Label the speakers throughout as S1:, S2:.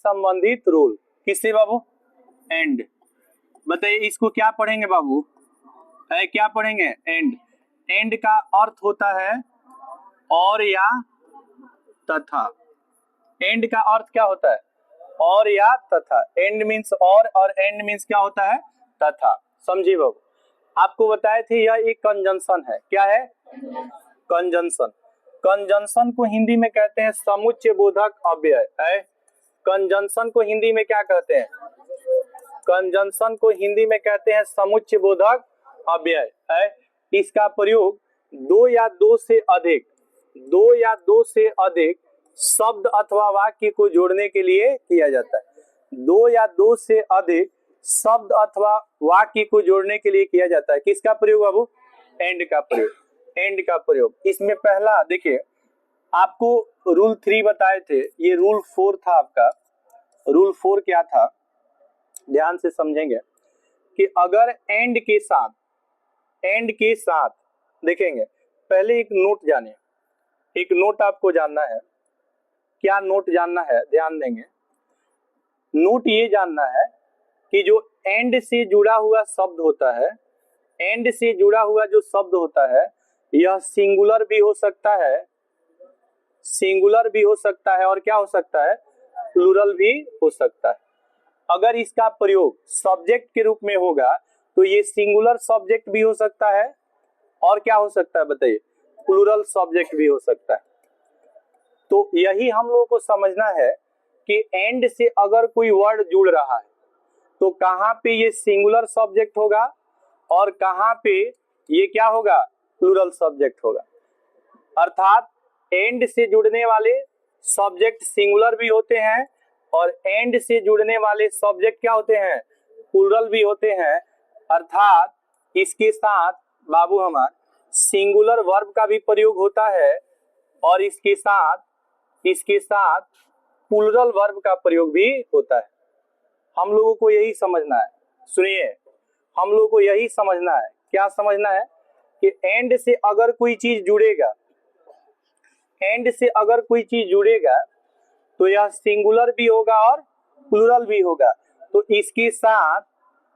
S1: संबंधित रूल। किससे बाबू? एंड। बताइए इसको क्या पढ़ेंगे बाबू? क्या पढ़ेंगे? एंड। एंड का अर्थ होता है और या तथा। एंड का अर्थ क्या होता है? और या तथा। एंड मीन्स और एंड मीन्स क्या होता है? तथा। समझिए बाबू, आपको बताए थे यह एक कंजंक्शन है। क्या है? कंजंक्शन। कंजंक्शन को हिंदी में कहते हैं समुच्चय बोधक अव्यय है। कंजंक्शन को हिंदी में क्या कहते हैं? कंजंक्शन को हिंदी में कहते हैं समुच्चय बोधक अव्यय है। इसका प्रयोग दो या दो से अधिक शब्द अथवा वाक्य को जोड़ने के लिए किया जाता है। दो या दो से अधिक शब्द अथवा वाक्य को जोड़ने के लिए किया जाता है। किसका प्रयोग बाबू? एंड का प्रयोग। एंड का प्रयोग। इसमें पहला देखिए, आपको रूल 3 बताए थे, ये रूल 4 था आपका। रूल 4 क्या था? ध्यान से समझेंगे कि अगर एंड के साथ देखेंगे, पहले एक नोट जाने, एक नोट आपको जानना है। क्या नोट जानना है? ध्यान देंगे। नोट ये जानना है कि जो एंड से जुड़ा हुआ शब्द होता है, एंड से जुड़ा हुआ जो शब्द होता है, यह सिंगुलर भी हो सकता है, और क्या हो सकता है? प्लूरल भी हो सकता है। अगर इसका प्रयोग सब्जेक्ट के रूप में होगा तो ये सिंगुलर सब्जेक्ट भी हो सकता है, और क्या हो सकता है बताइए? प्लूरल सब्जेक्ट भी हो सकता है। तो यही हम लोगों को समझना है कि एंड से अगर कोई वर्ड जुड़ रहा है तो कहां पे ये सिंगुलर सब्जेक्ट होगा और कहां पे ये क्या होगा? प्लूरल सब्जेक्ट होगा। अर्थात एंड से जुड़ने वाले सब्जेक्ट सिंगुलर भी होते हैं और एंड से जुड़ने वाले सब्जेक्ट क्या होते हैं? प्लूरल भी होते हैं। अर्थात इसके साथ बाबू हमार सिंगुलर वर्ब का भी प्रयोग होता है और इसके साथ प्लूरल वर्ब का प्रयोग भी होता है। हम लोगों को यही समझना है। सुनिए, हम लोगों को यही समझना है। क्या समझना है? कि एंड से अगर कोई चीज जुड़ेगा, तो यह सिंगुलर भी होगा और प्लूरल भी होगा। तो इसके साथ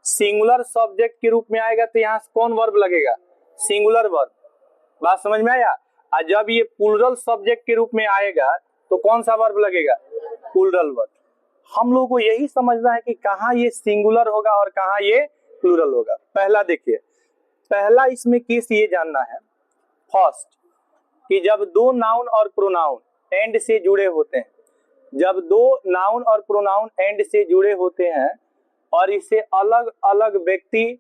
S1: सिंगुलर सब्जेक्ट के रूप में आएगा तो यहाँ कौन वर्ब लगेगा? Singular verb. बात समझ में आया? और जब ये प्लूरल सब्जेक्ट के रूप में आएगा तो कौन सा वर्ब लगेगा? Plural verb. हम लोगों को यही समझना है कि कहाँ ये सिंगुलर होगा और कहाँ ये प्लूरल होगा। पहला देखिए, पहला इसमें केस ये जानना है फर्स्ट, कि जब दो नाउन और प्रोनाउन एंड से जुड़े होते हैं, जब दो नाउन और प्रोनाउन एंड से जुड़े होते हैं और इसे अलग अलग व्यक्ति,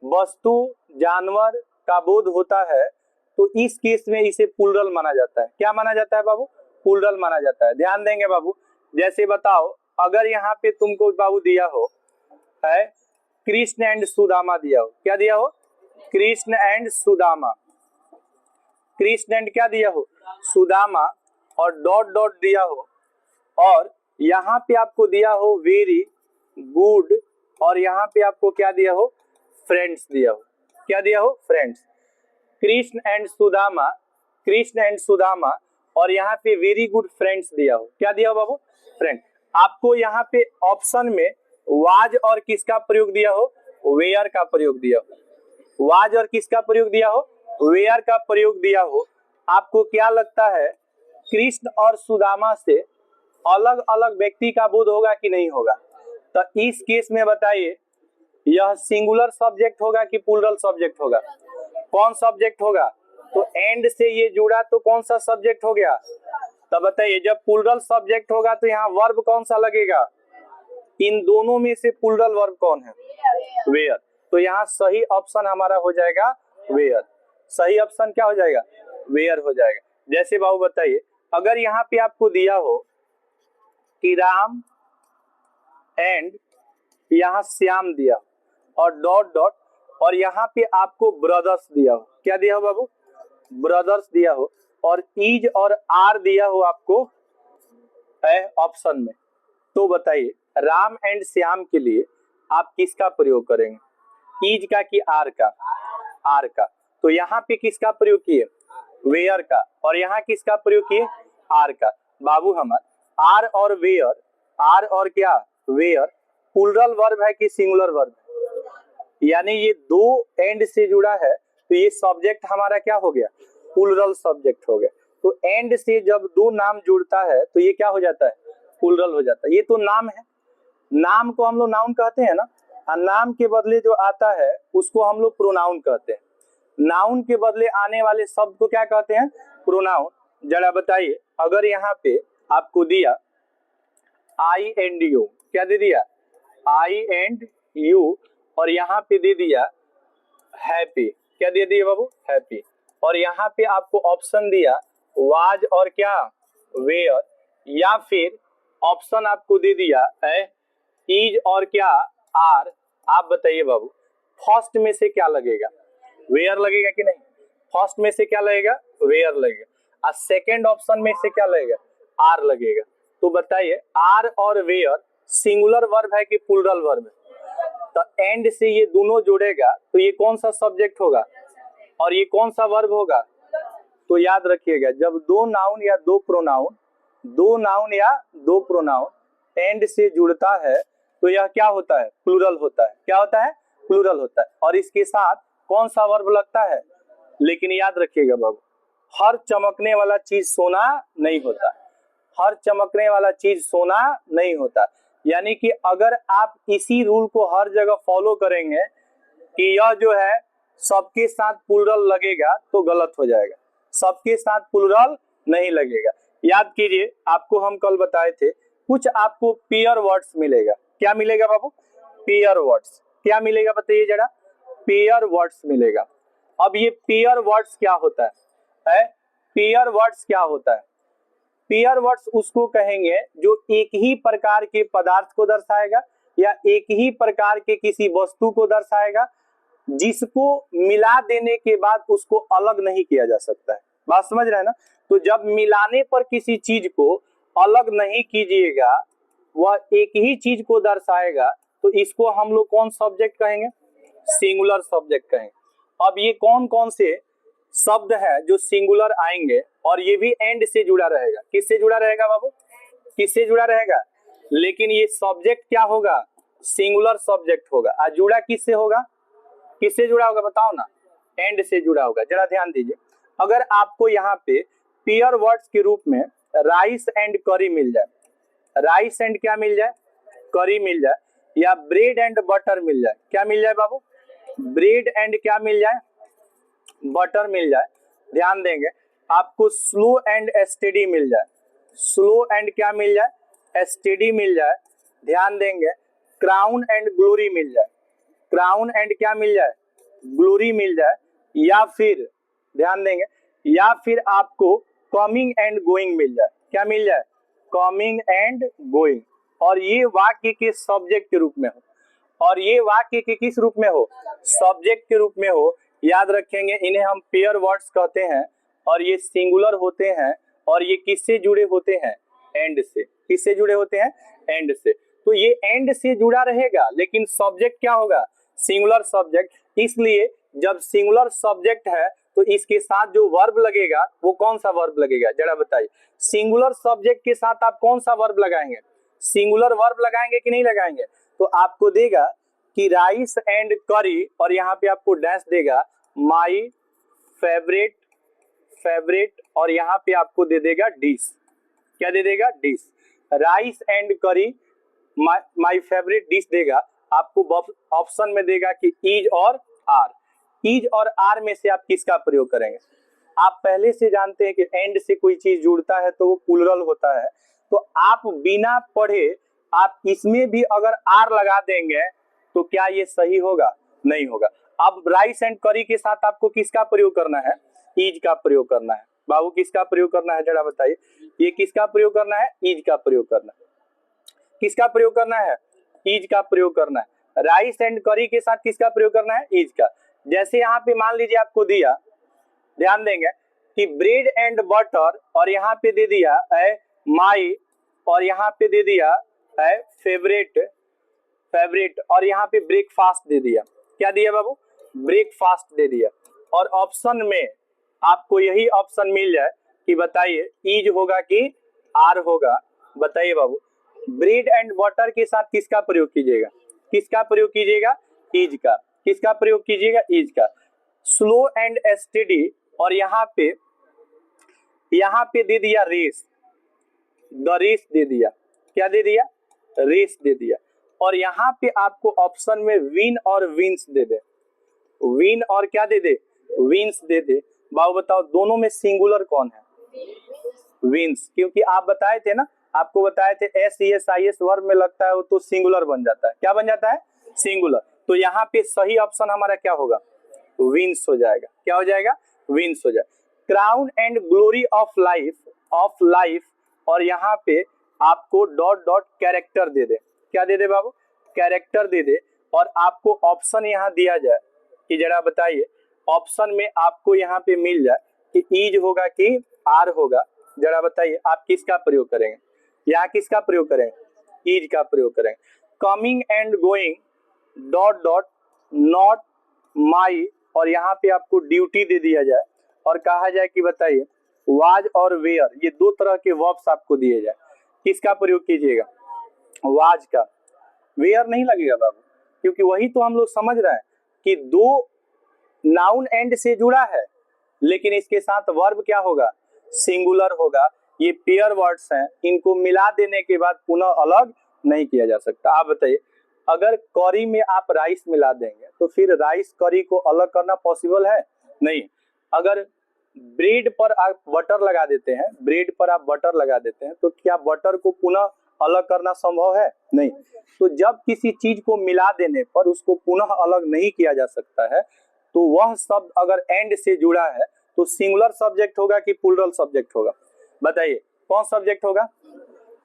S1: वस्तु, जानवर का बोध होता है, तो इस केस में इसे प्लूरल माना जाता है। क्या माना जाता है बाबू? प्लूरल माना जाता है। ध्यान देंगे बाबू। जैसे बताओ, अगर यहाँ पे तुमको बाबू दिया हो है कृष्ण एंड सुदामा दिया हो। क्या दिया हो? कृष्ण एंड सुदामा। कृष्ण एंड क्या दिया हो? सुदामा। और डॉट डॉट दिया हो, और यहाँ पे आपको दिया हो वेरी गुड, और यहाँ पे आपको क्या दिया हो? फ्रेंड्स दिया हो। क्या दिया हो? फ्रेंड्स। कृष्ण एंड सुदामा, और यहाँ पे वेरी गुड फ्रेंड्स दिया हो। क्या दिया हो बाबू? फ्रेंड। आपको यहाँ पे ऑप्शन में वाज और किसका प्रयोग दिया हो? वेयर का प्रयोग दिया हो। वाज और किसका प्रयोग दिया हो? वेयर का प्रयोग दिया हो। आपको क्या लगता है, कृष्ण और सुदामा से अलग अलग व्यक्ति का बोध होगा कि नहीं होगा? तो इस केस में बताइए, यह सिंगुलर सब्जेक्ट होगा कि प्लूरल सब्जेक्ट होगा? कौन सब्जेक्ट होगा? तो एंड से ये जुड़ा तो कौन सा सब्जेक्ट हो गया? तो बताइए, जब प्लूरल सब्जेक्ट होगा तो यहाँ वर्ब कौन सा लगेगा? इन दोनों में से प्लूरल वर्ब कौन है? वेयर। तो यहाँ सही ऑप्शन हमारा हो जाएगा वेयर। सही ऑप्शन क्या हो जाएगा? वेयर हो जाएगा। जैसे बाबू बताइए, अगर यहाँ पे आपको दिया हो कि राम एंड यहाँ श्याम दिया और डॉट डॉट, और यहाँ पे आपको ब्रदर्स दिया हो। क्या दिया हो बाबू? ब्रदर्स दिया हो, और ईज और आर दिया हो आपको है ऑप्शन में, तो बताइए राम एंड श्याम के लिए आप किसका प्रयोग करेंगे? ईज का कि आर का? आर का। तो यहाँ पे किसका प्रयोग किए? वेयर का। और यहाँ किसका प्रयोग किए? आर का। बाबू हमार आर और वेयर आर और क्या वेयर प्लूरल वर्ब है कि सिंगुलर वर्ब है, यानी ये दो एंड से जुड़ा है तो ये सब्जेक्ट हमारा क्या हो गया, प्लूरल सब्जेक्ट हो गया। तो एंड से जब दो नाम जुड़ता है तो ये क्या हो जाता है, प्लूरल हो जाता है। ये तो नाम है, नाम को हम लोग नाउन कहते हैं ना, और नाम के बदले जो आता है उसको हम लोग प्रोनाउन कहते हैं। नाउन के बदले आने वाले शब्द को क्या कहते हैं, प्रोनाउन। जरा बताइए, अगर यहाँ पे आपको दिया आई एंड यू, क्या दे दिया, आई एंड यू, और यहाँ पे दे दिया हैप्पी, क्या दे दिया बाबू, हैप्पी, और यहाँ पे आपको ऑप्शन दिया वाज और क्या वेयर, या फिर ऑप्शन आपको दे दिया है इज और क्या आर, आप बताइए बाबू फर्स्ट में से क्या लगेगा, वेयर लगेगा कि नहीं, फर्स्ट में से क्या लगेगा, वेयर लगेगा, और सेकंड ऑप्शन में से क्या लगेगा, आर लगेगा। तो बताइए आर और वेयर सिंगुलर वर्ब है कि प्लूरल वर्ब है, तो एंड से ये दोनों जुड़ेगा तो ये कौन सा सब्जेक्ट होगा और ये कौन सा वर्ब होगा। तो याद रखिएगा, जब दो नाउन या दो प्रोनाउन, दो नाउन या दो प्रोनाउन एंड से जुड़ता है तो यह क्या होता है, प्लूरल होता है। क्या होता है, प्लूरल होता है। और इसके साथ कौन सा वर्ब लगता है, लेकिन याद रखिएगा बाबू, हर चमकने वाला चीज सोना नहीं होता, हर चमकने वाला चीज सोना नहीं होता। यानी कि अगर आप इसी रूल को हर जगह फॉलो करेंगे कि यह जो है सबके साथ प्लूरल लगेगा तो गलत हो जाएगा, सबके साथ प्लूरल नहीं लगेगा। याद कीजिए, आपको हम कल बताए थे कुछ आपको पेयर वर्ड्स मिलेगा। क्या मिलेगा बाबू, पेयर वर्ड्स। क्या मिलेगा बताइए जरा, पेयर वर्ड्स मिलेगा। अब ये पेयर वर्ड्स क्या होता है? पेयर वर्ड्स क्या होता है? पेयर वर्ड्स उसको कहेंगे जो एक ही प्रकार के पदार्थ को दर्शाएगा या एक ही प्रकार के किसी वस्तु को दर्शाएगा, जिसको मिला देने के बाद उसको अलग नहीं किया जा सकता है। बात समझ रहे हैं ना? तो जब मिलाने पर किसी चीज को अलग नहीं कीजिएगा, वह एक ही चीज को दर्शाएगा, तो इसको हम लोग कौन सब्जेक्ट कहेंगे, सिंगुलर सब्जेक्ट कहेंगे। अब ये कौन कौन से शब्द है जो सिंगुलर आएंगे और ये भी एंड से जुड़ा रहेगा। किससे जुड़ा रहेगा बाबू, किससे जुड़ा रहेगा, लेकिन ये सब्जेक्ट क्या होगा, सिंगुलर सब्जेक्ट होगा। आज जुड़ा किससे होगा, किससे जुड़ा होगा बताओ ना, एंड से जुड़ा होगा। जरा ध्यान दीजिए, अगर आपको यहाँ पे पेयर वर्ड्स के रूप में राइस एंड करी मिल जाए, राइस एंड क्या मिल जाए, करी मिल जाए, या ब्रेड एंड बटर मिल जाए, क्या मिल जाए बाबू, ब्रेड एंड क्या मिल जाए, बटर मिल जाए, ध्यान देंगे। आपको स्लो एंड स्टेडी मिल जाए, स्लो एंड क्या मिल जाए, स्टेडी मिल जाए, ध्यान देंगे। क्राउन एंड ग्लोरी मिल जाए, क्राउन एंड क्या मिल जाए, ग्लोरी मिल जाए, या फिर ध्यान देंगे, या फिर आपको कमिंग एंड गोइंग मिल जाए, क्या मिल जाए, कमिंग एंड गोइंग, और ये वाक्य के सब्जेक्ट के रूप में हो, और ये वाक्य के किस रूप में हो, सब्जेक्ट के रूप में हो। याद रखेंगे, इन्हें हम पेयर वर्ड्स कहते हैं, और ये सिंगुलर होते हैं, और ये किससे जुड़े होते हैं, एंड से। किससे जुड़े होते हैं, एंड से। तो ये एंड से जुड़ा रहेगा, लेकिन सब्जेक्ट क्या होगा, सिंगुलर सब्जेक्ट। इसलिए जब सिंगुलर सब्जेक्ट है तो इसके साथ जो वर्ब लगेगा वो कौन सा वर्ब लगेगा, जरा बताइए। सिंगुलर सब्जेक्ट के साथ आप कौन सा वर्ब लगाएंगे, सिंगुलर वर्ब लगाएंगे कि नहीं लगाएंगे। तो आपको देगा कि राइस एंड करी, और यहाँ पे आपको डैश देगा माई फेवरेट, फेवरेट, और यहाँ पे आपको दे देगा डिश। क्या दे देगा, डिश। राइस एंड करी माई फेवरेट डिश देगा, आपको ऑप्शन में देगा कि इज और आर। इज और आर में से आप किसका प्रयोग करेंगे। आप पहले से जानते हैं कि एंड से कोई चीज जुड़ता है तो वो प्लूरल होता है, तो आप बिना पढ़े आप इसमें भी अगर आर लगा देंगे तो क्या ये सही होगा, नहीं होगा। अब राइस एंड करी के साथ आपको किसका प्रयोग करना है, इज का प्रयोग करना है। बाबू किसका प्रयोग करना है, जरा बताइए। ये किसका प्रयोग करना है, इज का प्रयोग करना है। किसका प्रयोग करना है, इज का प्रयोग करना है। राइस एंड करी के साथ किसका प्रयोग करना है, इज का। जैसे यहाँ पे मान लीजिए आपको दिया, ध्यान देंगे कि ब्रेड एंड बटर, और यहाँ पे दे दिया है माई, और यहाँ पे दे दिया है फेवरेट, फेवरेट, और यहाँ पे ब्रेकफास्ट दे दिया। क्या दिया बाबू, ब्रेकफास्ट दे दिया। और ऑप्शन में आपको यही ऑप्शन मिल जाए कि बताइए इज होगा कि आर होगा, बताइए बाबू। ब्रेड एंड बटर के साथ किसका प्रयोग कीजिएगा, किसका प्रयोग कीजिएगा, इज का। किसका प्रयोग कीजिएगा, इज का। स्लो एंड स्टेडी, और यहाँ पे दे दिया रेस, द रेस दे दिया। क्या दे दिया, रेस दे दिया। और यहाँ पे आपको ऑप्शन में विन और विंस दे दे, विन और क्या दे दे, विंस दे दे। बाबू बताओ दोनों में सिंगुलर कौन है, विंस। क्योंकि आप बताए थे ना, आपको बताए थे SES वर्ब में लगता है तो सिंगुलर बन जाता है। क्या बन जाता है, सिंगुलर। तो यहाँ पे सही ऑप्शन हमारा क्या होगा, विंस हो जाएगा। क्या हो जाएगा, विंस हो जाएगा। Crown and glory of life, और यहाँ पे आपको डॉट डॉट कैरेक्टर दे दे। क्या दे दे बाबू, कैरेक्टर दे दे। और आपको ऑप्शन यहाँ दिया जाए कि जरा बताइए, ऑप्शन में आपको यहाँ पे मिल जाए कि इज होगा कि आर होगा। जरा बताइए आप किसका प्रयोग करेंगे, यहाँ किसका प्रयोग करेंगे, इज का प्रयोग करेंगे। Coming and going dot dot not my, और यहाँ पे आपको ड्यूटी दे दिया जाए और कहा जाए कि बताइए वाज और वेयर, ये दो तरह के वर्ब्स आपको दिए जाए, किसका प्रयोग कीजिएगा, वाज का। वेयर नहीं लगेगा बाबू, क्योंकि वही तो हम लोग समझ रहे हैं कि दो नाउन एंड से जुड़ा है, लेकिन इसके साथ वर्ब क्या होगा, सिंगुलर होगा। ये पेयर वर्ड्स हैं, इनको मिला देने के बाद पुनः अलग नहीं किया जा सकता। आप बताइए, अगर करी में आप राइस मिला देंगे तो फिर राइस करी को अलग करना पॉसिबल है, नहीं। अगर ब्रेड पर आप बटर लगा देते हैं, ब्रेड पर आप बटर लगा देते हैं, तो क्या बटर को पुनः अलग करना संभव है, नहीं। तो जब किसी चीज को मिला देने पर उसको पुनः अलग नहीं किया जा सकता है, तो वह शब्द अगर एंड से जुड़ा है तो सिंगुलर सब्जेक्ट होगा कि प्लूरल सब्जेक्ट होगा, बताइए कौन सब्जेक्ट होगा,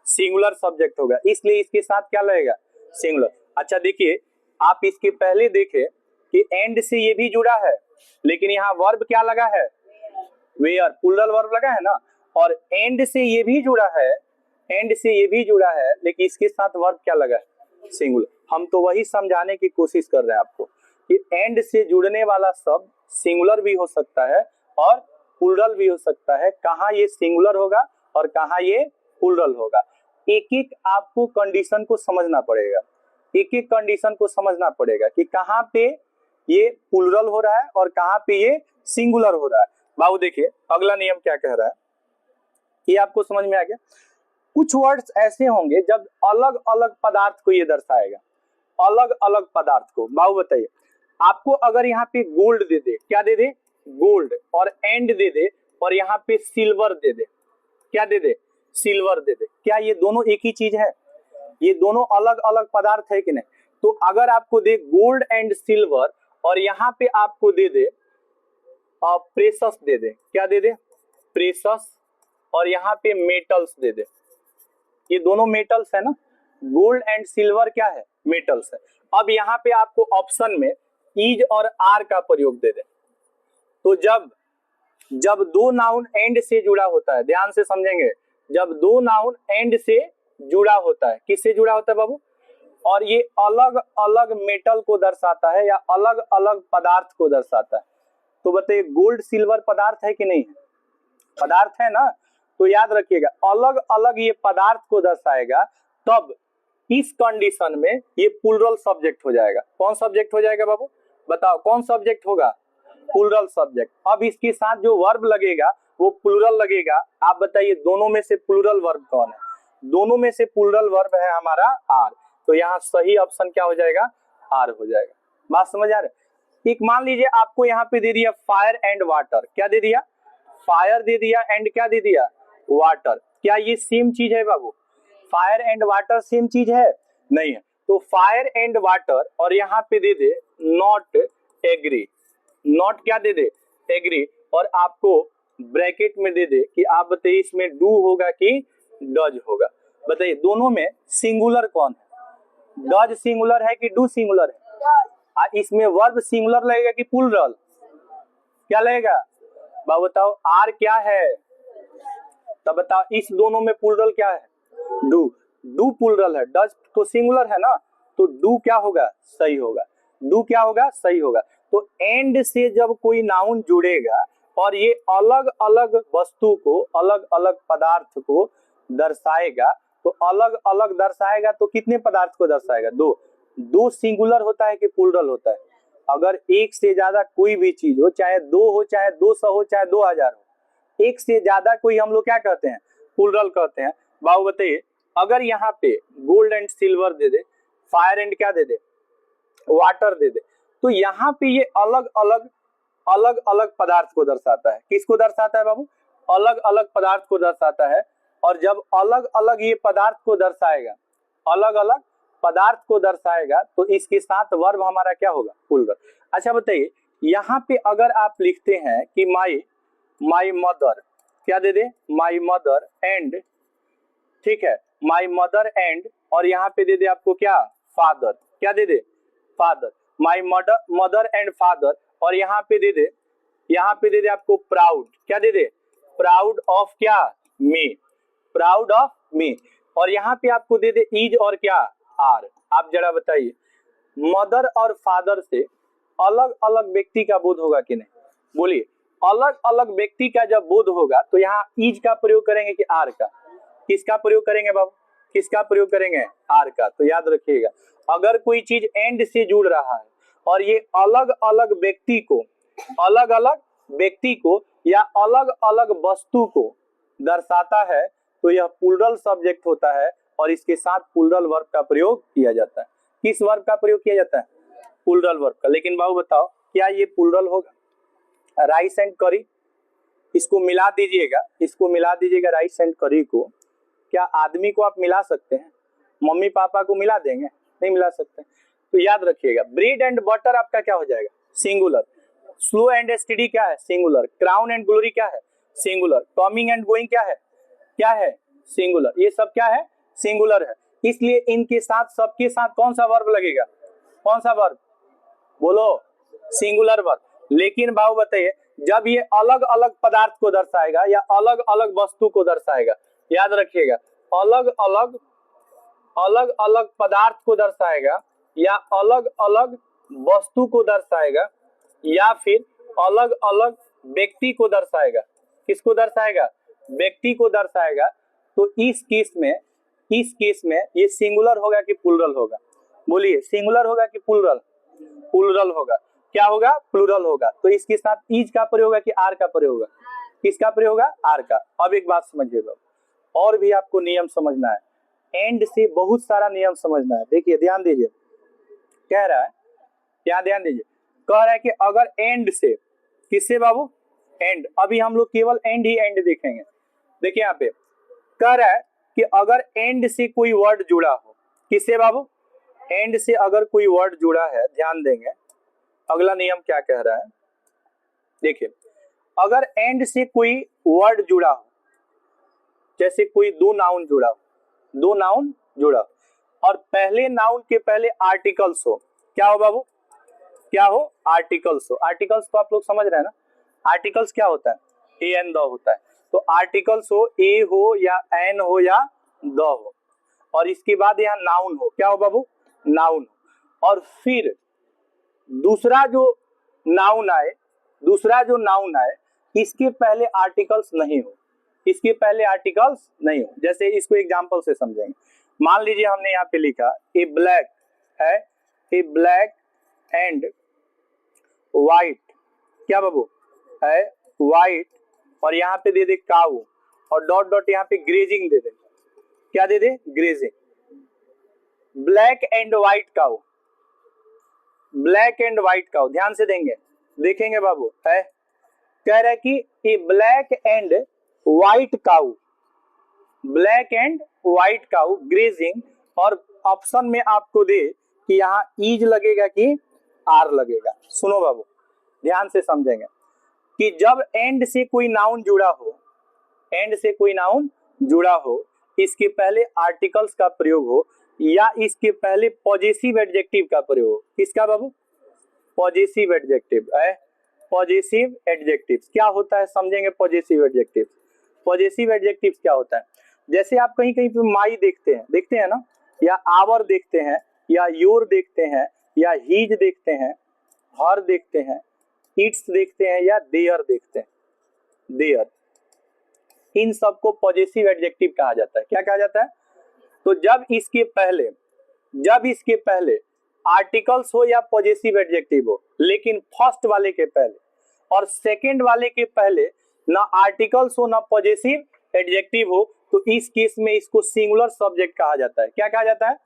S1: सिंगुलर सब्जेक्ट होगा। इसलिए इसके साथ क्या लगेगा, सिंगुलर। अच्छा देखिए, आप इसके पहले देखें कि एंड से ये भी जुड़ा है, लेकिन यहाँ वर्ब क्या लगा है, वेयर, प्लूरल वर्ब लगा है ना। और एंड से ये भी जुड़ा है, एंड से ये भी जुड़ा है, लेकिन इसके साथ वर्ब क्या लगा है, सिंगुलर। हम तो वही समझाने की कोशिश कर रहे हैं आपको कि एंड से जुड़ने वाला शब्द सिंगुलर भी हो सकता है और प्लूरल भी हो सकता है। कहाँ ये सिंगुलर होगा और कहाँ ये प्लूरल होगा, एक एक आपको कंडीशन को समझना पड़ेगा, एक एक कंडीशन को समझना पड़ेगा कि कहाँ पे ये प्लूरल हो रहा है और कहाँ पे ये सिंगुलर हो रहा है। बाबू देखिए अगला नियम क्या कह रहा है, ये आपको समझ में आ गया। कुछ वर्ड्स ऐसे होंगे जब अलग अलग पदार्थ को ये दर्शाएगा, अलग अलग पदार्थ को। बाबू बताइए, आपको अगर यहाँ पे गोल्ड दे दे, क्या दे दे, गोल्ड, और एंड दे दे, और यहाँ पे सिल्वर दे दे, क्या दे दे, सिल्वर दे दे, क्या ये दोनों एक ही चीज है, ये दोनों अलग अलग पदार्थ है कि नहीं। तो अगर आपको दे गोल्ड एंड सिल्वर और यहाँ पे आपको दे दे प्रेशस दे दे, क्या दे दे, प्रेशस, और यहाँ पे मेटल्स दे दे, ये दोनों मेटल्स है ना, गोल्ड एंड सिल्वर क्या है, मेटल्स है। अब यहाँ पे आपको ऑप्शन में इज और आर का प्रयोग दे दे, तो जब दो नाउन एंड से जुड़ा होता है, ध्यान से समझेंगे, जब दो नाउन एंड से जुड़ा होता है, किससे जुड़ा होता है बाबू, और ये अलग अलग मेटल को दर्शाता है या अलग अलग पदार्थ को दर्शाता है, तो बताइए गोल्ड सिल्वर पदार्थ है कि नहीं है, पदार्थ है ना। तो याद रखिएगा अलग अलग ये पदार्थ को दर्शाएगा, तब इस कंडीशन में ये प्लूरल सब्जेक्ट हो जाएगा। कौन सब्जेक्ट हो जाएगा बाबू, बताओ कौन सब्जेक्ट होगा, प्लूरल सब्जेक्ट। अब इसके साथ जो वर्ब लगेगा वो प्लूरल लगेगा। आप बताइए दोनों में से प्लूरल वर्ब कौन है, दोनों में से प्लूरल वर्ब है हमारा आर, तो यहाँ सही ऑप्शन क्या हो जाएगा, आर हो जाएगा। बात समझ आ रहा है। एक मान लीजिए आपको यहाँ पे दे दिया फायर एंड वाटर, क्या दे दिया, फायर दे दिया एंड क्या दे दिया, वाटर। क्या ये सेम चीज है बाबू, फायर एंड वाटर सेम चीज है, नहीं है। तो फायर एंड वाटर और यहाँ पे दे दे नॉट एग्री, नॉट क्या दे दे, एग्री, और आपको ब्रैकेट में दे दे कि आप बताइए इसमें डू होगा कि डज होगा। बताइए दोनों में सिंगुलर कौन है, डज सिंगुलर है कि डू सिंगुलर है। इसमें वर्ब सिंगुलर लगेगा कि प्लूरल, क्या लगेगा बाबू बताओ, आर क्या है, तब बताओ इस दोनों में प्लूरल क्या है, डू, डू प्लूरल है, डज तो सिंगुलर है ना, तो डू क्या होगा, सही होगा, डू क्या होगा, सही होगा। तो एंड से जब कोई नाउन जुड़ेगा और ये अलग अलग वस्तु को, अलग अलग पदार्थ को दर्शाएगा, तो अलग अलग दर्शाएगा तो कितने पदार्थ को दर्शाएगा? दो। दो सिंगुलर होता है कि प्लूरल होता है? अगर एक से ज्यादा कोई भी चीज हो, चाहे दो हो, चाहे 200 हो, चाहे 2000 हो, एक से ज्यादा कोई हम लोग क्या कहते हैं? प्लूरल कहते हैं। बाबू बताइए, अगर यहाँ पे gold and silver they they, fire and क्या दे दे, वाटर दे दे, तो यहाँ पे ये अलग अलग पदार्थ को दर्शाता है। किसको दर्शाता है बाबू? अलग अलग पदार्थ को दर्शाता है। और जब अलग अलग ये पदार्थ को दर्शाएगा, अलग अलग पदार्थ को दर्शाएगा, तो इसके साथ वर्ब हमारा क्या होगा? प्लूरल। अच्छा बताइए, यहाँ पे अगर आप लिखते हैं कि माई मदर, क्या दे दे? माई मदर एंड, ठीक है, माई मदर एंड, और यहाँ पे दे दे आपको क्या? फादर, क्या दे दे? Father. My mother and father, और यहाँ पे दे दे आपको प्राउड, क्या दे दे? प्राउड ऑफ क्या? मी, प्राउड ऑफ मी। और यहाँ पे आपको दे दे इज और क्या? आर। आप जरा बताइए, मदर और फादर से अलग अलग व्यक्ति का बोध होगा कि नहीं? बोलिए, अलग अलग व्यक्ति का जब बोध होगा तो यहाँ इज का प्रयोग करेंगे कि आर का? किसका प्रयोग करेंगे बाबू? किसका प्रयोग करेंगे? आर का। तो याद रखिएगा, अगर कोई चीज एंड से जुड़ रहा है और ये अलग अलग व्यक्ति को या अलग अलग वस्तु को दर्शाता है तो यह प्लूरल सब्जेक्ट होता है, और इसके साथ प्लूरल वर्ब का प्रयोग किया जाता है। किस वर्ब का प्रयोग किया जाता है? प्लूरल वर्ब का। लेकिन बाबू बताओ, क्या ये प्लूरल होगा? राइस एंड करी, इसको मिला दीजिएगा राइस एंड करी को। क्या आदमी को आप मिला सकते हैं? मम्मी पापा को मिला देंगे? नहीं मिला सकते। तो याद रखिएगा, ब्रेड एंड बटर आपका क्या हो जाएगा? सिंगुलर। स्लो एंड स्टडी क्या है? सिंगुलर। क्राउन एंड ग्लोरी क्या है? सिंगुलर। कमिंग एंड गोइंग क्या है? सिंगुलर। ये सब क्या है? सिंगुलर है। इसलिए इनके साथ, सबके साथ कौन सा वर्ब लगेगा? कौन सा वर्ब? बोलो, सिंगुलर वर्ब। लेकिन बाबू बताइए, जब ये अलग अलग पदार्थ को दर्शाएगा या अलग अलग वस्तु को दर्शाएगा, याद रखिएगा, अलग अलग पदार्थ को दर्शाएगा या अलग अलग वस्तु को दर्शाएगा या फिर अलग अलग व्यक्ति को दर्शाएगा। किसको दर्शाएगा? व्यक्ति को दर्शाएगा। तो इस केस में ये सिंगुलर होगा कि प्लूरल होगा? बोलिए, सिंगुलर होगा कि प्लूरल? प्लूरल होगा। क्या होगा? प्लूरल होगा। तो इसके साथ इज का प्रयोग होगा कि आर का प्रयोग होगा? किसका प्रयोग होगा? आर का। अब एक बात समझिएगा, और भी आपको नियम समझना है, एंड से बहुत सारा नियम समझना है। देखिए, ध्यान दीजिए, कह रहा है क्या? ध्यान दीजिए, कह रहा है कि अगर एंड से, किससे बाबू? एंड। अभी हम लोग केवल एंड ही एंड देखेंगे। देखिए यहाँ पे कह रहा है कि अगर एंड से कोई वर्ड जुड़ा हो, किससे बाबू? एंड से अगर कोई वर्ड जुड़ा है, ध्यान देंगे अगला नियम क्या कह रहा है। देखिए, अगर एंड से कोई वर्ड जुड़ा हो, जैसे कोई दो नाउन जुड़ा हो और पहले नाउन के पहले आर्टिकल्स हो, क्या हो बाबू? क्या हो? आर्टिकल्स हो। आर्टिकल्स तो आप लोग समझ रहे हैं ना? आर्टिकल्स क्या होता है? ए एन द होता है। तो आर्टिकल्स हो, ए हो या एन हो या द हो, और इसके बाद यहाँ नाउन हो, क्या हो बाबू? नाउन। और फिर दूसरा जो नाउन आए, इसके पहले आर्टिकल्स नहीं हो, जैसे इसको एग्जांपल से समझेंगे। मान लीजिए हमने यहाँ पे लिखा ए ब्लैक है, ए ब्लैक एंड व्हाइट, क्या बाबू? है व्हाइट, और यहाँ पे दे दे काऊ, और डॉट डॉट यहाँ पे ग्रेजिंग दे दे, क्या दे दे? Grazing. Black and white cow, black and white cow, ध्यान से देखेंगे बाबू, है कह रहा है कि a black and white cow, black and white cow grazing, और ऑप्शन में आपको दे कि यहाँ ईज लगेगा कि आर लगेगा। सुनो बाबू, ध्यान से समझेंगे कि जब एंड से कोई नाउन जुड़ा हो, इसके पहले आर्टिकल्स का प्रयोग हो या इसके पहले पॉजेसिव एडजेक्टिव का प्रयोग हो। किसका बाबू? पॉजेसिव एडजेक्टिव है। पॉजेसिव एडजेक्टिव क्या होता है, समझेंगे। पॉजेसिव एडजेक्टिव क्या होता है? जैसे आप कहीं कहीं पे माई देखते हैं ना, या आवर देखते हैं, या योर देखते हैं, या हीज देखते हैं, हर देखते हैं, इट्स देखते हैं, या देयर देखते हैं। देयर, इन सबको पॉजेसिव एडजेक्टिव कहा जाता है। क्या कहा जाता है? तो जब इसके पहले आर्टिकल्स हो या पॉजेसिव एडजेक्टिव हो, लेकिन फर्स्ट वाले के पहले और सेकंड वाले के पहले ना आर्टिकल्स हो ना पॉजेसिव एडजेक्टिव हो, तो इस केस में इसको सिंगुलर सब्जेक्ट कहा जाता है। क्या कहा जाता है?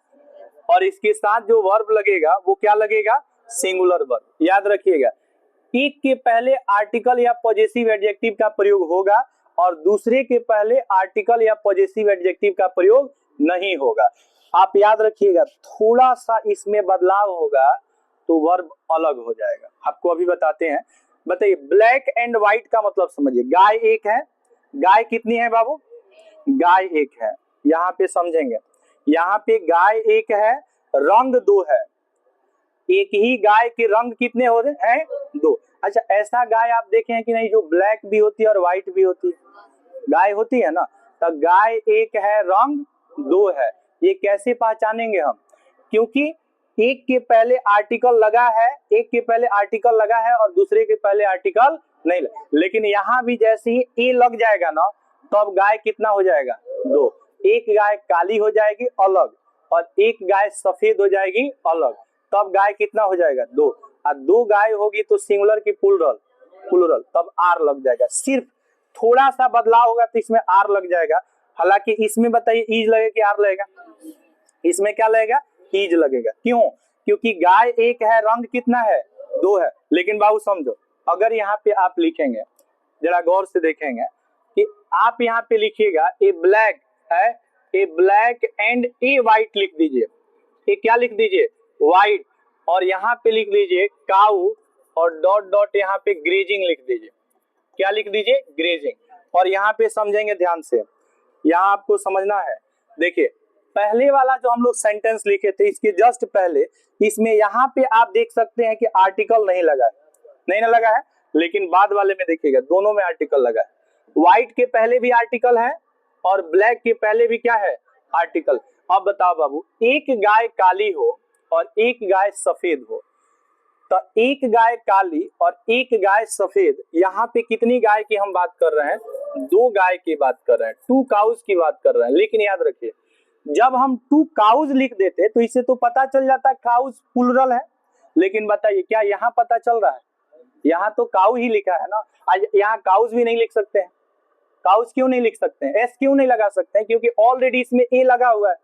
S1: और इसके साथ जो वर्ब लगेगा वो क्या लगेगा? Singular verb. याद रखिएगा, एक के पहले आर्टिकल या पॉजेसिव एडजेक्टिव का प्रयोग होगा और दूसरे के पहले आर्टिकल या पॉजेसिव एडजेक्टिव का प्रयोग नहीं होगा। आप याद रखिएगा, थोड़ा सा इसमें बदलाव होगा तो वर्ब अलग हो जाएगा। आपको अभी बताते हैं। बताइए, ब्लैक एंड व्हाइट का मतलब समझिए। गाय एक है, गाय कितनी है बाबू? गाय एक है। यहाँ पे समझेंगे, यहाँ पे गाय एक है, रंग दो है। एक ही गाय के रंग कितने हो रहे हैं? दो। अच्छा, ऐसा गाय आप देखे हैं कि नहीं जो ब्लैक भी होती है और व्हाइट भी होती है? गाय होती है ना। तो गाय एक है, रंग दो है। ये कैसे पहचानेंगे हम? क्योंकि एक के पहले आर्टिकल लगा है, एक के पहले आर्टिकल लगा है और दूसरे के पहले आर्टिकल नहीं लगा। लेकिन यहाँ भी जैसे ही ए लग जाएगा ना, तो अब गाय कितना हो जाएगा? दो। एक गाय काली हो जाएगी अलग और एक गाय सफेद हो जाएगी अलग, तब गाय कितना हो जाएगा? दो। और दो गाय होगी तो सिंगुलर की प्लूरल, तब आर लग जाएगा। सिर्फ थोड़ा सा बदलाव होगा तो इसमें आर लग जाएगा। हालांकि इसमें बताइए ईज लगेगा कि आर लगेगा? इसमें क्या लगेगा? ईज लगेगा। क्यों? क्योंकि गाय एक है, रंग कितना है? दो है। लेकिन बाबू समझो, अगर यहाँ पे आप लिखेंगे, जरा गौर से देखेंगे कि आप यहाँ पे लिखिएगा ए ब्लैक है, ए ब्लैक एंड ए व्हाइट लिख दीजिए। ये क्या लिख दीजिए? व्हाइट। और यहाँ पे लिख दीजिए काऊ और डॉट डॉट यहाँ पे ग्रेजिंग लिख दीजिए। क्या लिख दीजिए? ग्रेजिंग। और यहाँ पे समझेंगे ध्यान से, यहाँ आपको समझना है। देखिए, पहले वाला जो हम लोग सेंटेंस लिखे थे, इसके जस्ट पहले इसमें यहाँ पे आप देख सकते हैं कि आर्टिकल नहीं लगा है, नहीं ना लगा है। लेकिन बाद वाले में देखिएगा दोनों में आर्टिकल लगा है। व्हाइट के पहले भी आर्टिकल है और ब्लैक के पहले भी क्या है? आर्टिकल। अब बताओ बाबू, एक गाय काली हो और एक गाय सफेद हो, तो एक गाय काली और एक गाय सफेद, यहाँ पे कितनी गाय की हम बात कर रहे हैं? दो गाय की बात कर रहे हैं, टू काउज की बात कर रहे हैं। लेकिन याद रखिए, जब हम टू काउज लिख देते तो इससे तो पता चल जाता काउज प्लूरल है। लेकिन बताइए क्या यहाँ पता चल रहा है? यहाँ तो काउ ही लिखा है ना। आज यहाँ काउज भी नहीं लिख सकते हैं। काउज क्यों नहीं लिख सकते हैं? एस क्यों नहीं लगा सकते हैं? क्योंकि ऑलरेडी इसमें ए लगा हुआ है।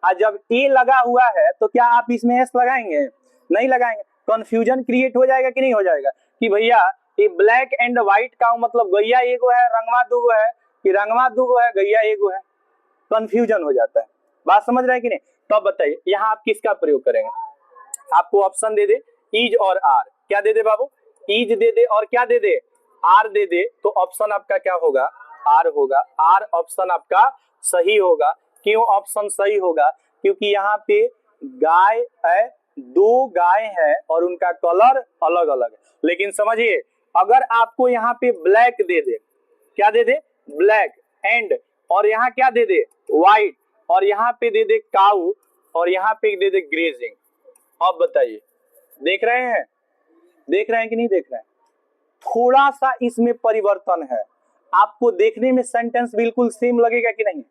S1: आज जब ए लगा हुआ है तो क्या आप इसमें एस लगाएंगे? नहीं लगाएंगे। कंफ्यूजन क्रिएट हो जाएगा कि नहीं हो जाएगा कि भैया ये ब्लैक एंड व्हाइट का मतलब गैया एगो है, रंगवा दूगो है, कि रंगवा दूगो है, गैया एगो है। कंफ्यूजन हो जाता है। बात समझ रहे हैं कि नहीं? तो अब बताइए यहाँ आप किसका प्रयोग करेंगे? आपको ऑप्शन दे दे ईज और आर। क्या दे दे बाबू? ईज दे दे और क्या दे दे? आर दे दे। तो ऑप्शन आपका क्या होगा? आर होगा। आर ऑप्शन आपका सही होगा। क्यों ऑप्शन सही होगा? क्योंकि यहाँ पे गाय है, दो गाय है और उनका कलर अलग अलग है। लेकिन समझिए, अगर आपको यहाँ पे ब्लैक दे दे, क्या दे दे? ब्लैक एंड, और यहाँ क्या दे दे? व्हाइट, और यहाँ पे दे दे काऊ, और यहाँ पे दे दे ग्रेजिंग। अब बताइए, देख रहे हैं? देख रहे हैं कि नहीं देख रहे हैं? थोड़ा सा इसमें परिवर्तन है। आपको देखने में सेंटेंस बिल्कुल सेम लगेगा कि नहीं?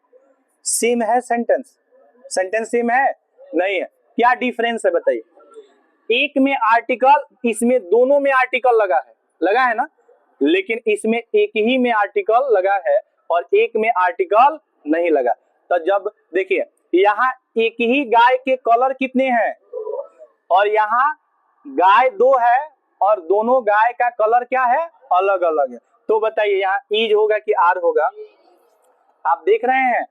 S1: सेम है सेंटेंस? सेंटेंस सेम है? नहीं है। क्या डिफरेंस है बताइए? एक में आर्टिकल, इसमें दोनों में आर्टिकल लगा है ना। लेकिन इसमें एक ही में आर्टिकल लगा है और एक में आर्टिकल नहीं लगा। तो जब देखिए, यहाँ एक ही गाय के कलर कितने हैं और यहाँ गाय दो है और दोनों गाय का कलर क्या है? अलग अलग है। तो बताइए यहाँ ईज होगा कि आर होगा? आप देख रहे हैं?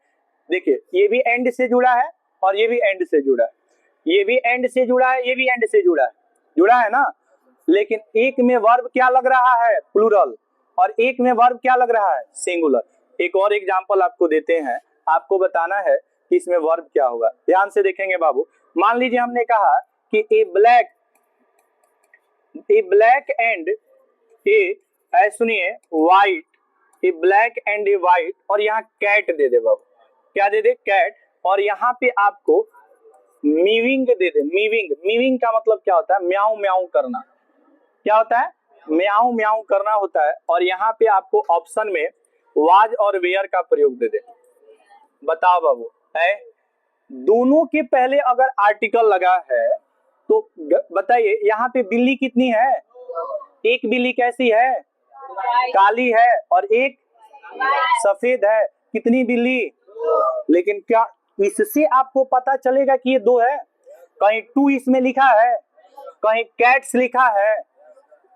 S1: देखिए, ये भी एंड से जुड़ा है और ये भी एंड से जुड़ा है, ये भी एंड से जुड़ा है, ये भी एंड से जुड़ा है ना। लेकिन एक में वर्ब क्या लग रहा है? प्लूरल, और एक में वर्ब क्या लग रहा है? सिंगुलर। एक और एग्जांपल आपको देते हैं, आपको बताना है कि इसमें वर्ब क्या होगा। ध्यान से देखेंगे बाबू। मान लीजिए हमने कहा कि ए ब्लैक एंड ए सुनिए white, A black and a white, और यहाँ कैट दे दे बाबू। क्या दे दे? कैट। और यहाँ पे आपको मीविंग दे दे। मीविंग का मतलब क्या होता है? म्याऊ म्याऊ करना। क्या होता है? म्याऊ म्याऊ करना होता है। और यहाँ पे आपको ऑप्शन में वाज और वेयर का प्रयोग दे दे। बताओ बाबू, है दोनों के पहले अगर आर्टिकल लगा है तो बताइए यहाँ पे बिल्ली कितनी है? एक बिल्ली कैसी है? काली है और एक सफेद है। कितनी बिल्ली? लेकिन क्या इससे आपको पता चलेगा कि ये दो है? कहीं टू इसमें लिखा है, कहीं कैट्स लिखा है,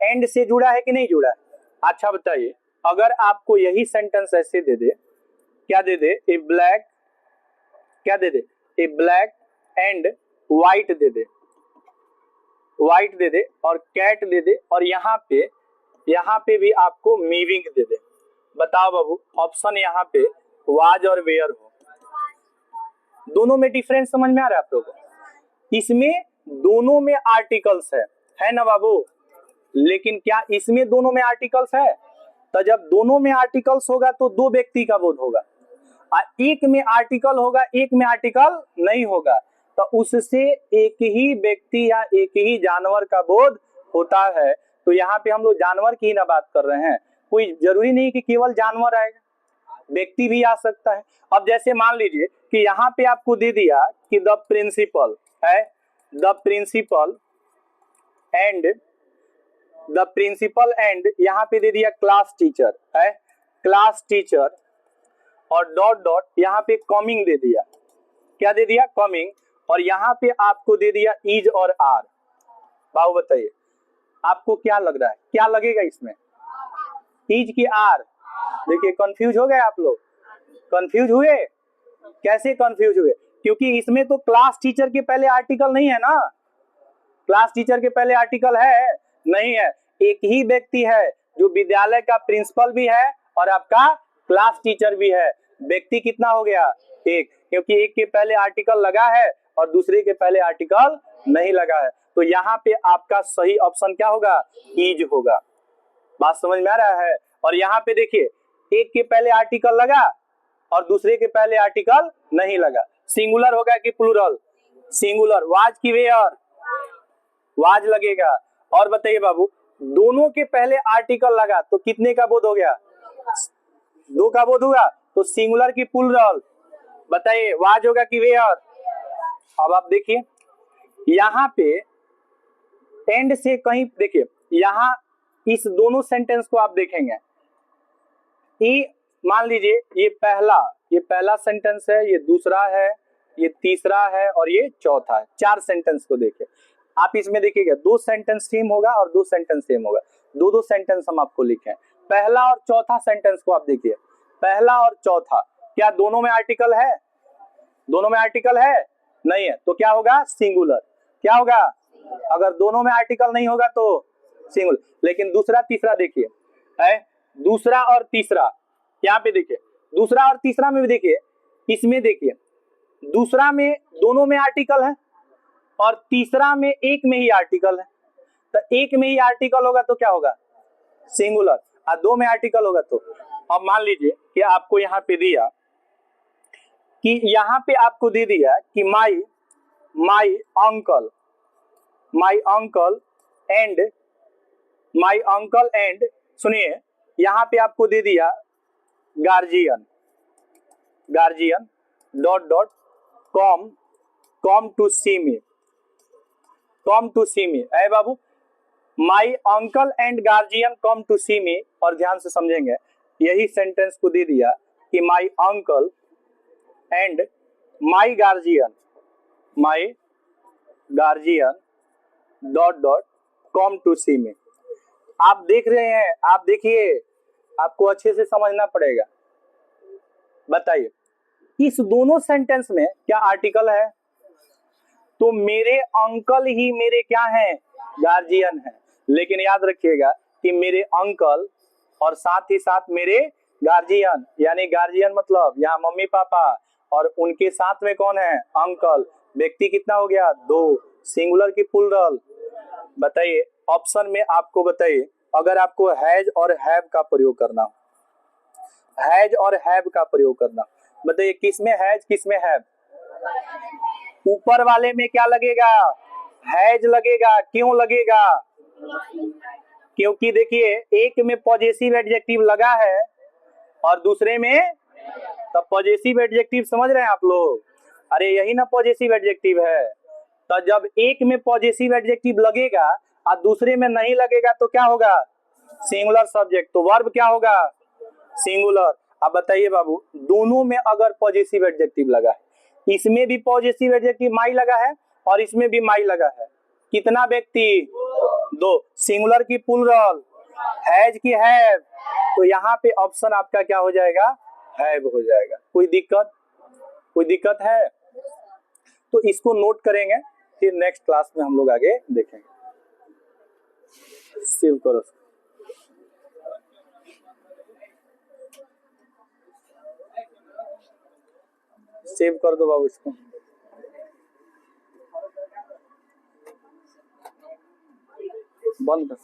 S1: एंड से जुड़ा है कि नहीं जुड़ा है? अच्छा बताइए, अगर आपको यही सेंटेंस ऐसे दे दे, क्या दे दे? ए ब्लैक, क्या दे दे? ए ब्लैक एंड व्हाइट दे दे, व्हाइट दे दे और कैट दे दे और यहाँ पे भी आपको मीविंग दे दे। बताओ बाबू, ऑप्शन यहाँ पे वाज और वेयर हो। दोनों में डिफरेंस समझ में आ रहा है आप लोगों को? इसमें दोनों में आर्टिकल्स है ना बाबू? लेकिन क्या इसमें दोनों में आर्टिकल्स है? तो जब दोनों में आर्टिकल्स होगा तो दो व्यक्ति का बोध होगा, और एक में आर्टिकल होगा, एक में आर्टिकल नहीं होगा, तो उससे एक ही व्यक्ति या एक ही जानवर का बोध होता है। तो यहाँ पे हम लोग जानवर की ना बात कर रहे हैं, कोई जरूरी नहीं कि केवल जानवर आएगा, व्यक्ति भी आ सकता है। अब जैसे मान लीजिए कि यहाँ पे आपको दे दिया कि द प्रिंसिपल है, द प्रिंसिपल एंड यहाँ पे दे दिया क्लास टीचर है, क्लास टीचर और डॉट डॉट यहाँ पे कमिंग दे दिया। क्या दे दिया? कमिंग। और यहाँ पे आपको दे दिया इज और आर। बाबू बताइए आपको क्या लग रहा है, क्या लगेगा इसमें? इज की आर? देखिए कंफ्यूज हो गए आप लोग, कंफ्यूज हुए। कैसे कंफ्यूज हुए? क्योंकि इसमें तो क्लास टीचर के पहले आर्टिकल नहीं है ना, क्लास टीचर के पहले आर्टिकल है नहीं है। एक ही व्यक्ति है जो विद्यालय का प्रिंसिपल भी है और आपका क्लास टीचर भी है। व्यक्ति कितना हो गया? एक, क्योंकि एक के पहले आर्टिकल लगा है और दूसरे के पहले आर्टिकल नहीं लगा है। तो यहाँ पे आपका सही ऑप्शन क्या होगा? इज होगा। बात समझ में आ रहा है? और यहाँ पे देखिए एक के पहले आर्टिकल लगा और दूसरे के पहले आर्टिकल नहीं लगा। सिंगुलर होगा कि प्लूरल? सिंगुलर। वाज की वेयर? वाज लगेगा। और बताइए बाबू, दोनों के पहले आर्टिकल लगा तो कितने का बोध हो गया? दो का बोध हुआ। तो सिंगुलर की प्लूरल? बताइए वाज होगा कि वेयर? अब आप देखिए यहाँ पे एंड से कहीं, देखिए यहाँ इस दोनों सेंटेंस को आप देखेंगे, ये मान लीजिए ये पहला सेंटेंस है, ये दूसरा है, ये तीसरा है और ये चौथा है। चार सेंटेंस को देखिए आप, इसमें देखिएगा दो सेंटेंस सेम होगा और दो सेंटेंस सेम होगा। दो सेंटेंस हम आपको लिखे हैं। पहला और चौथा सेंटेंस को आप देखिए, पहला और चौथा, क्या दोनों में आर्टिकल है? दोनों में आर्टिकल है? नहीं है, तो क्या होगा? सिंगुलर। क्या होगा? अगर दोनों में आर्टिकल नहीं होगा तो सिंगुलर। लेकिन दूसरा तीसरा देखिए है, दूसरा और तीसरा, यहाँ पे देखिए दूसरा और तीसरा में भी देखिए, इसमें देखिए दूसरा में दोनों में आर्टिकल है और तीसरा में एक में ही आर्टिकल है। तो एक में ही आर्टिकल होगा तो क्या होगा? सिंगुलर। और दो में आर्टिकल होगा तो, अब मान लीजिए कि आपको यहाँ पे दिया कि यहाँ पे आपको दे दिया कि माई अंकल एंड सुनिए यहाँ पे आपको दे दिया guardian dot dot come to see me. ऐ बाबू, my uncle and guardian come to see me, और ध्यान से समझेंगे यही सेंटेंस को दे दिया कि my uncle and my guardian dot dot come to see me. आप देख रहे हैं, आप देखिए, आपको अच्छे से समझना पड़ेगा। बताइए इस दोनों सेंटेंस में क्या आर्टिकल है? तो मेरे अंकल ही मेरे क्या हैं? गार्जियन हैं। लेकिन याद रखिएगा कि मेरे अंकल और साथ ही साथ मेरे गार्जियन, यानी गार्जियन मतलब यहाँ मम्मी पापा, और उनके साथ में कौन है? अंकल। व्यक्ति कितना हो गया? दो। सिंगुलर की प्लूरल? बताइए ऑप्शन में आपको बताइए, अगर आपको हैज और हैव का प्रयोग करना, हैज और हैव का प्रयोग करना, बताइए किसमें हैज किसमें हैव? ऊपर वाले में क्या लगेगा? हैज लगेगा। क्यों लगेगा? क्योंकि देखिए एक में पॉजेसिव एडजेक्टिव लगा है और दूसरे में, तब पॉजेसिव एडजेक्टिव समझ रहे हैं आप लोग, अरे यही ना पॉजिटिव एडजेक्टिव है। तो जब एक में पॉजिटिव एडजेक्टिव लगेगा और दूसरे में नहीं लगेगा तो क्या होगा? Singular subject. तो वर्ब क्या होगा? सिंगुलर। अब बताइए बाबू, दोनों में अगर पॉजिटिव एडजेक्टिव लगा है, इसमें भी पॉजिटिव एडजेक्टिव माई लगा है और इसमें भी माई लगा है, कितना व्यक्ति? दो। सिंगुलर की प्लूरल, हैज की हैव, तो यहाँ पे ऑप्शन आपका क्या हो जाएगा? हैव हो जाएगा। कोई दिक्कत? कोई दिक्कत है? तो इसको नोट करेंगे, फिर नेक्स्ट क्लास में हम लोग आगे देखेंगे। सेव करो, सेव कर दो बाबू इसको। बंद कर।